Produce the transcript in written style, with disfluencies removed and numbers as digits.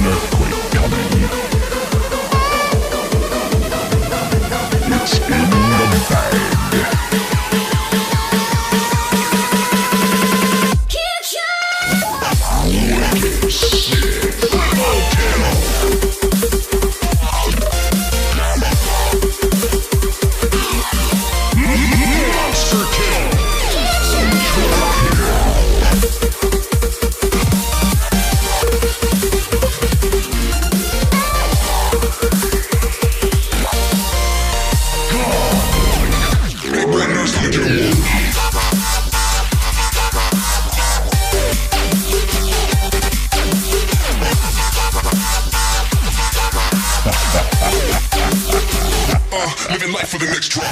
An earthquake coming. It's in the bag. Wicked sick. Triple kill. Monster kill. Big Brother's Legend. Living life for the next drop.